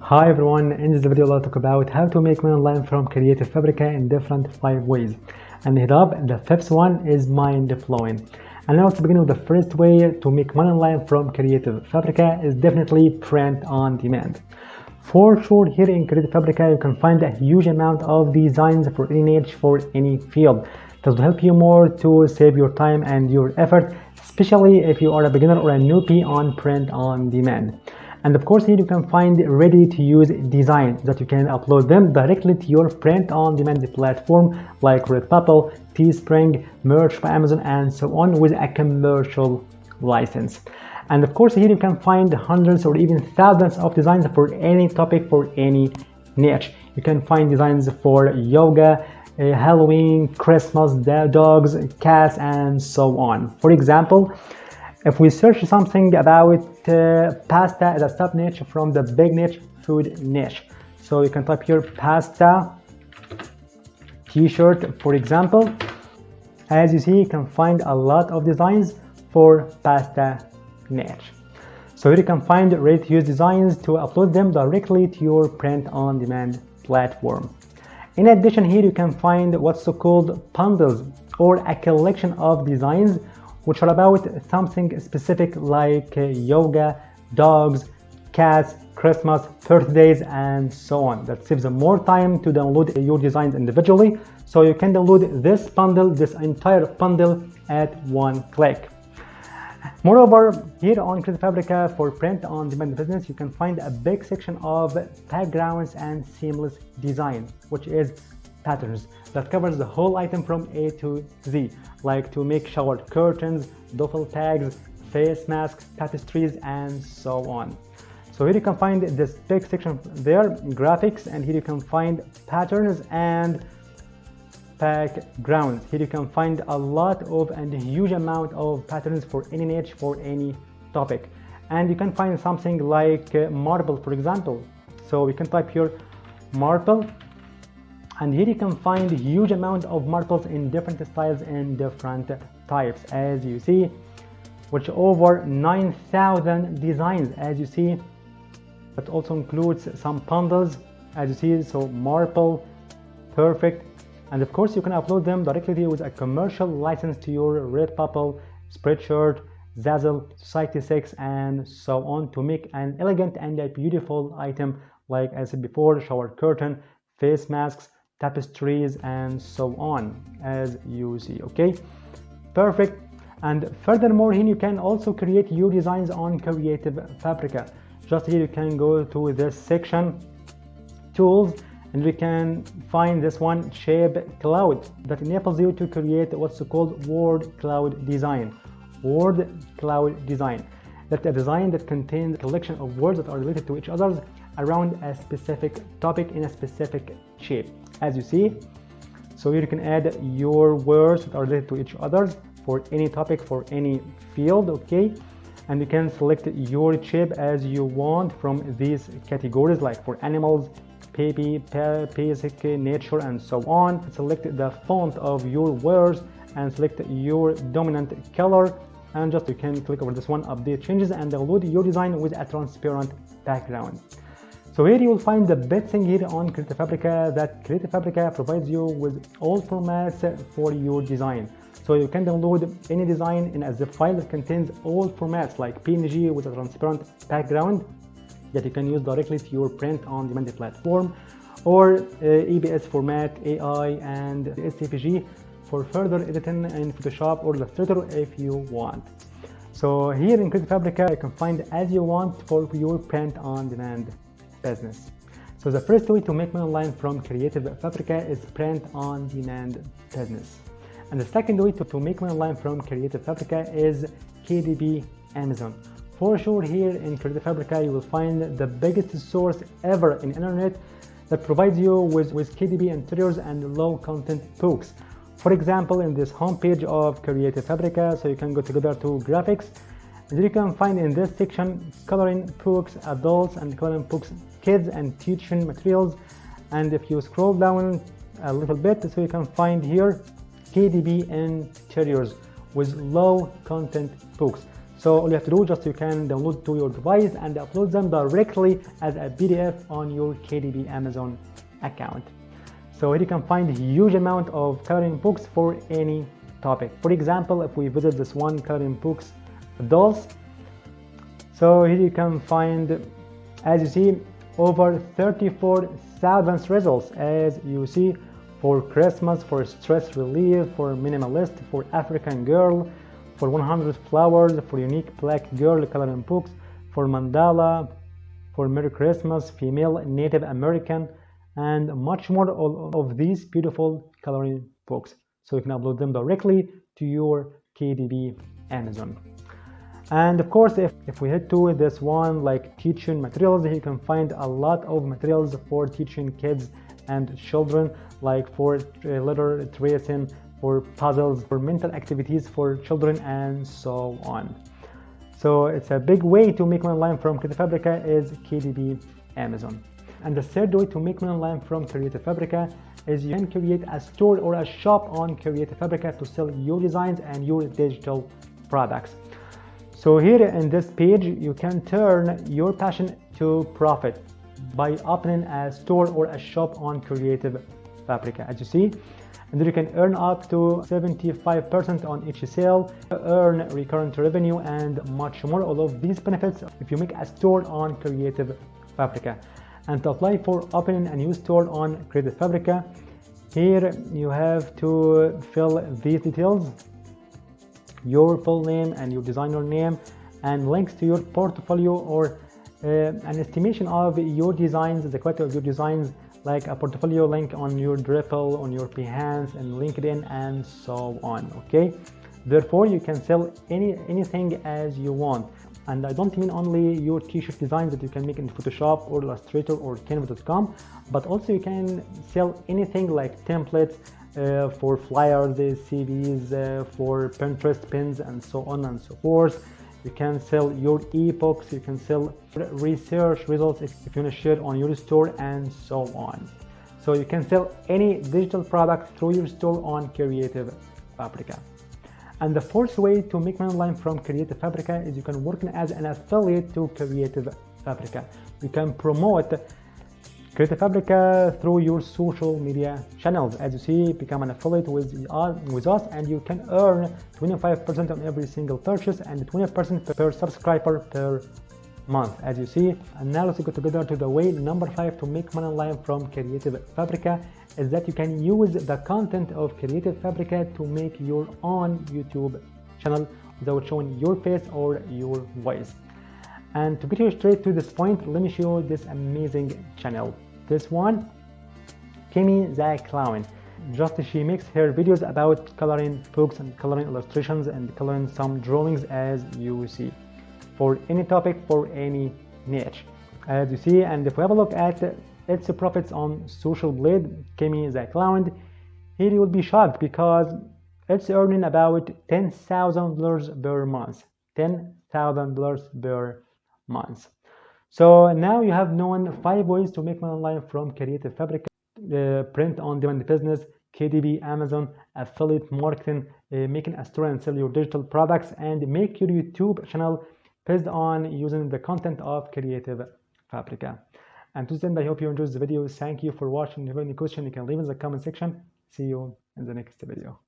Hi everyone, in this video I'll talk about how to make money online from Creative Fabrica in different 5 ways. And head up, the fifth one is mind blowing. And now let's begin with the first way to make money online from Creative Fabrica is definitely print on demand. For sure, here in Creative Fabrica you can find a huge amount of designs for any niche, for any field. This will help you more to save your time and your effort, especially if you are a beginner or a newbie on print on demand. And of course, here you can find ready-to-use designs that you can upload them directly to your print-on-demand platform like Redbubble, Teespring, Merch by Amazon, and so on with a commercial license. And of course, here you can find hundreds or even thousands of designs for any topic, for any niche. You can find designs for yoga, Halloween, Christmas, dogs, cats, and so on. For example, if we search something about pasta as a sub niche from the big niche food niche, so you can type here pasta t-shirt, for example. As you see, you can find a lot of designs for pasta niche. So here you can find ready-to-use designs to upload them directly to your print-on-demand platform. In addition, here you can find what's so-called bundles, or a collection of designs which are about something specific like yoga, dogs, cats, Christmas, birthdays, and so on. That saves more time to download your designs individually, so you can download this bundle, this entire bundle at one click. Moreover, here on Creative Fabrica for print-on-demand business, you can find a big section of backgrounds and seamless design, which is patterns that covers the whole item from A to Z, like to make shower curtains, duffel bags, face masks, tapestries, and so on. So here you can find this big section there, graphics, and here you can find patterns and backgrounds. Here you can find a lot of and a huge amount of patterns for any niche, for any topic. And you can find something like marble, for example. So we can type here marble, and here you can find a huge amount of marbles in different styles and different types, as you see, which over 9,000 designs, as you see. That also includes some bundles, as you see, so marble, perfect. And of course, you can upload them directly with a commercial license to your Redbubble, Spreadshirt, Zazzle, Society6, and so on to make an elegant and a beautiful item like I said before, shower curtain, face masks, tapestries, and so on, as you see. Okay, perfect. And furthermore, here you can also create your designs on Creative Fabrica. Just here you can go to this section, tools, and we can find this one, shape cloud, that enables you to create what's called word cloud design. Word cloud design, that's a design that contains a collection of words that are related to each other around a specific topic in a specific shape, as you see. So here you can add your words that are related to each other for any topic, for any field. Okay, and you can select your shape as you want from these categories, like for animals, baby, basic, nature, and so on. Select the font of your words and select your dominant color, and just you can click over this one, update changes, and download your design with a transparent background. So here you will find the best thing here on Creative Fabrica, that Creative Fabrica provides you with all formats for your design. So you can download any design in a zip file that contains all formats, like PNG with a transparent background that you can use directly to your print-on-demand platform, or EBS format, AI, and SCPG for further editing in Photoshop or Illustrator if you want. So here in Creative Fabrica, you can find as you want for your print-on-demand business. So the first way to make money online from Creative Fabrica is print-on-demand business. And the second way to make money online from Creative Fabrica is KDP Amazon. For sure, here in Creative Fabrica, you will find the biggest source ever in internet that provides you with KDP interiors and low content books. For example, in this homepage of Creative Fabrica, so you can go together to graphics, and you can find in this section coloring books adults and coloring books kids and teaching materials. And if you scroll down a little bit, so you can find here KDP interiors with low content books. So all you have to do, just you can download to your device and upload them directly as a PDF on your KDB Amazon account. So here you can find a huge amount of coloring books for any topic. For example, if we visit this one, coloring books dolls, so here you can find, as you see, over 34,000 results, as you see, for Christmas, for stress relief, for minimalist, for African girl, for 100 flowers, for unique black girl coloring books, for mandala, for Merry Christmas, female Native American, and much more of these beautiful coloring books. So you can upload them directly to your KDB Amazon. And of course, if we head to this one, like teaching materials, you can find a lot of materials for teaching kids and children, like for letter tracing, for puzzles, for mental activities for children, and so on. So it's a big way to make money online from Creative Fabrica is KDB Amazon. And the third way to make money online from Creative Fabrica is you can create a store or a shop on Creative Fabrica to sell your designs and your digital products. So here in this page, you can turn your passion to profit by opening a store or a shop on Creative Fabrica, as you see. And then you can earn up to 75% on each sale, earn recurrent revenue, and much more. All of these benefits if you make a store on Creative Fabrica. And to apply for opening a new store on Creative Fabrica, here you have to fill these details: your full name and your designer name, and links to your portfolio or an estimation of your designs, the quality of your designs, like a portfolio link on your Drupal, on your Behance and LinkedIn, and so on. Okay, therefore you can sell anything as you want. And I don't mean only your t-shirt designs that you can make in Photoshop or Illustrator or Canva.com, but also you can sell anything like templates for flyers, CVs, for Pinterest pins, and so on and so forth. You can sell your ebooks, you can sell research results if you want to share on your store, and so on. So you can sell any digital product through your store on Creative Fabrica. And the fourth way to make money online from Creative Fabrica is you can work as an affiliate to Creative Fabrica. You can promote Creative Fabrica through your social media channels. As you see, become an affiliate with us, and you can earn 25% on every single purchase and 20% per subscriber per month, as you see. And now let's go together to the way number 5 to make money online from Creative Fabrica is that you can use the content of Creative Fabrica to make your own YouTube channel without showing your face or your voice. And to get you straight to this point, let me show you this amazing channel. This one, Kimmy the Clown. Just she makes her videos about coloring books and coloring illustrations and coloring some drawings, as you see, for any topic, for any niche, as you see. And if we have a look at its profits on Social Blade, Kimmy the Clown, here you will be shocked because it's earning about $10,000 per month. $10,000 per month. So now you have known 5 ways to make money online from Creative Fabrica: print on demand business, KDB Amazon, affiliate marketing, making a store and sell your digital products, and make your YouTube channel based on using the content of Creative Fabrica. And to end, I hope you enjoyed the video. Thank you for watching. If you have any question, you can leave in the comment section. See you in the next video.